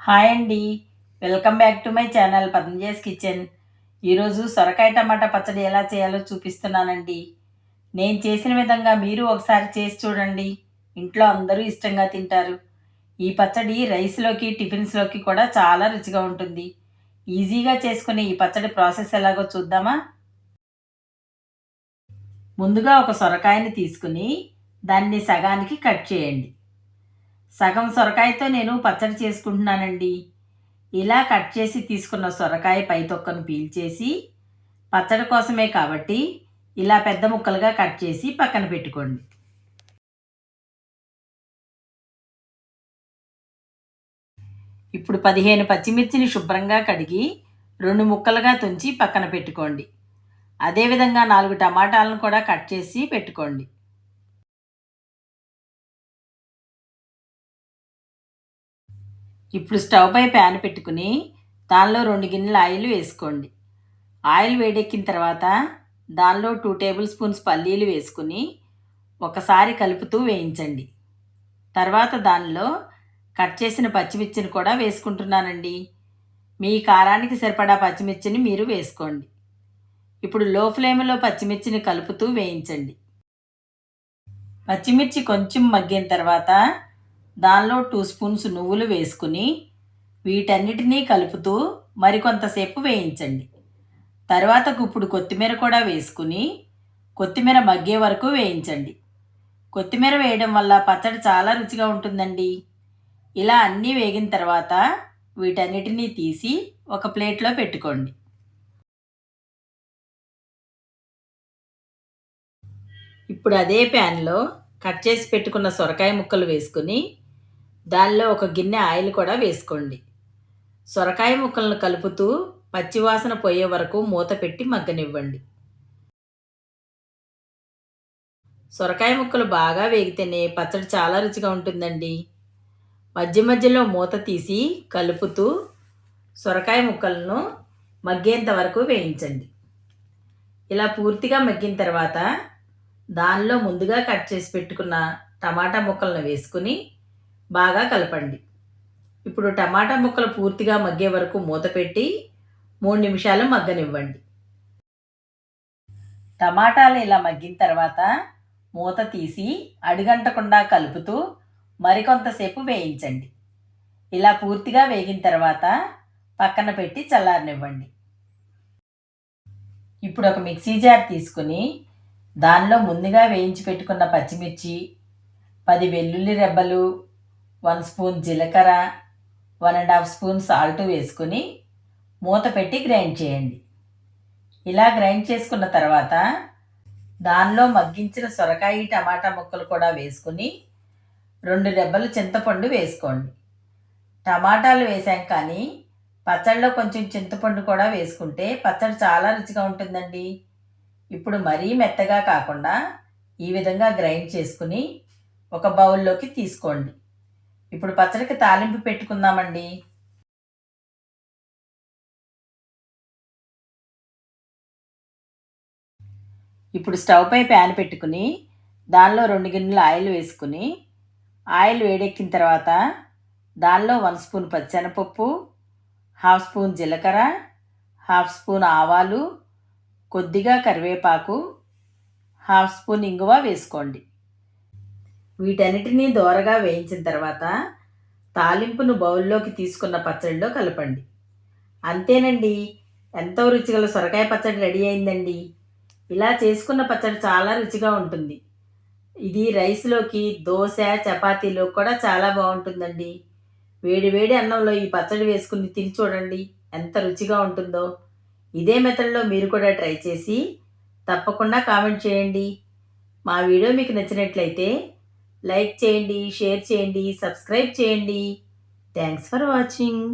Hi అండి, welcome back to my channel Padmaja's kitchen. ఈరోజు సొరకాయ టమాటా పచ్చడి ఎలా చేయాలో చూపిస్తున్నానండి. నేను చేసిన విధంగా మీరు ఒకసారి చేసి చూడండి. ఇంట్లో అందరూ ఇష్టంగా తింటారు. ఈ పచ్చడి రైస్లోకి టిఫిన్స్లోకి కూడా చాలా రుచిగా ఉంటుంది. ఈజీగా చేసుకునే ఈ పచ్చడి ప్రాసెస్ ఎలాగో చూద్దామా? ముందుగా ఒక సొరకాయని తీసుకుని దాన్ని సగానికి కట్ చేయండి. సగం సొరకాయతో నేను పచ్చడి చేసుకుంటున్నానండి. ఇలా కట్ చేసి తీసుకున్న సొరకాయ పై తొక్కను పీల్చేసి పచ్చడి కోసమే కాబట్టి ఇలా పెద్ద ముక్కలుగా కట్ చేసి పక్కన పెట్టుకోండి. ఇప్పుడు 15 పచ్చిమిర్చిని శుభ్రంగా కడిగి 2 ముక్కలుగా తుంచి పక్కన పెట్టుకోండి. అదేవిధంగా 4 టమాటాలను కూడా కట్ చేసి పెట్టుకోండి. ఇప్పుడు స్టవ్ పై ప్యాన్ పెట్టుకుని దానిలో 2 గిన్నెల ఆయిల్ వేసుకోండి. ఆయిల్ వేడెక్కిన తర్వాత దానిలో 2 టేబుల్ స్పూన్స్ పల్లీలు వేసుకుని ఒకసారి కలుపుతూ వేయించండి. తర్వాత దానిలో కట్ చేసిన పచ్చిమిర్చిని కూడా వేసుకుంటున్నానండి. మీ కారానికి సరిపడా పచ్చిమిర్చిని మీరు వేసుకోండి. ఇప్పుడు లో ఫ్లేమ్లో పచ్చిమిర్చిని కలుపుతూ వేయించండి. పచ్చిమిర్చి కొంచెం మగ్గిన తర్వాత దానిలో 2 స్పూన్స్ నువ్వులు వేసుకుని వీటన్నిటినీ కలుపుతూ మరికొంతసేపు వేయించండి. తర్వాత గుప్పుడు కొత్తిమీర కూడా వేసుకుని కొత్తిమీర మగ్గే వరకు వేయించండి. కొత్తిమీర వేయడం వల్ల పచ్చడి చాలా రుచిగా ఉంటుందండి. ఇలా అన్నీ వేగిన తర్వాత వీటన్నిటినీ తీసి ఒక ప్లేట్లో పెట్టుకోండి. ఇప్పుడు అదే ప్యాన్లో కట్ చేసి పెట్టుకున్న సొరకాయ ముక్కలు వేసుకుని దానిలో ఒక గిన్నె ఆయిల్ కూడా వేసుకోండి. సొరకాయ ముక్కలను కలుపుతూ పచ్చివాసన పోయే వరకు మూత పెట్టి మగ్గనివ్వండి. సొరకాయ ముక్కలు బాగా వేగితేనే పచ్చడి చాలా రుచిగా ఉంటుందండి. మధ్య మధ్యలో మూత తీసి కలుపుతూ సొరకాయ ముక్కలను మగ్గేంత వరకు వేయించండి. ఇలా పూర్తిగా మగ్గిన తర్వాత దానిలో ముందుగా కట్ చేసి పెట్టుకున్న టమాటా ముక్కలను వేసుకుని బాగా కలపండి. ఇప్పుడు టమాటా ముక్కలు పూర్తిగా మగ్గే వరకు మూత పెట్టి 3 నిమిషాలు మగ్గనివ్వండి. టమాటాలు ఇలా మగ్గిన తర్వాత మూత తీసి అడుగంటకుండా కలుపుతూ మరికొంతసేపు వేయించండి. ఇలా పూర్తిగా వేగిన తర్వాత పక్కన పెట్టి చల్లారనివ్వండి. ఇప్పుడు ఒక మిక్సీ జార్ తీసుకుని దానిలో ముందుగా వేయించి పెట్టుకున్న పచ్చిమిర్చి, 10 వెల్లుల్లి రెబ్బలు, 1 స్పూన్ జీలకర్ర, 1½ స్పూన్ సాల్ట్ వేసుకుని మూత పెట్టి గ్రైండ్ చేయండి. ఇలా గ్రైండ్ చేసుకున్న తర్వాత దానిలో మగ్గించిన సొరకాయ టమాటా ముక్కలు కూడా వేసుకుని 2 రెబ్బలు చింతపండు వేసుకోండి. టమాటాలు వేసాం కానీ పచ్చడిలో కొంచెం చింతపండు కూడా వేసుకుంటే పచ్చడి చాలా రుచిగా ఉంటుందండి. ఇప్పుడు మరీ మెత్తగా కాకుండా ఈ విధంగా గ్రైండ్ చేసుకుని ఒక బౌల్లోకి తీసుకోండి. ఇప్పుడు పచ్చడికి తాలింపు పెట్టుకుందామండి. ఇప్పుడు స్టవ్ పై ప్యాన్ పెట్టుకుని దానిలో 2 గిన్నెల ఆయిల్ వేసుకుని ఆయిల్ వేడెక్కిన తర్వాత దానిలో 1 స్పూన్ పచ్చెనపప్పు, 1/2 స్పూన్ జీలకర్ర, 1/2 స్పూన్ ఆవాలు, కొద్దిగా కరివేపాకు, 1/2 స్పూన్ ఇంగువ వేసుకోండి. వీటన్నిటినీ దోరగా వేయించిన తర్వాత తాలింపును బౌల్లోకి తీసుకున్న పచ్చడిలో కలపండి. అంతేనండి, ఎంతో రుచిగల సొరకాయ పచ్చడి రెడీ అయిందండి. ఇలా చేసుకున్న పచ్చడి చాలా రుచిగా ఉంటుంది. ఇది రైస్లోకి, దోశ, చపాతీలో కూడా చాలా బాగుంటుందండి. వేడి వేడి అన్నంలో ఈ పచ్చడి వేసుకుని తిని చూడండి ఎంత రుచిగా ఉంటుందో. ఇదే మెథడ్లో మీరు కూడా ట్రై చేసి తప్పకుండా కామెంట్ చేయండి. మా వీడియో మీకు నచ్చినట్లయితే లైక్ చేయండి, షేర్ చేయండి, సబ్స్క్రైబ్ చేయండి. Thanks for watching.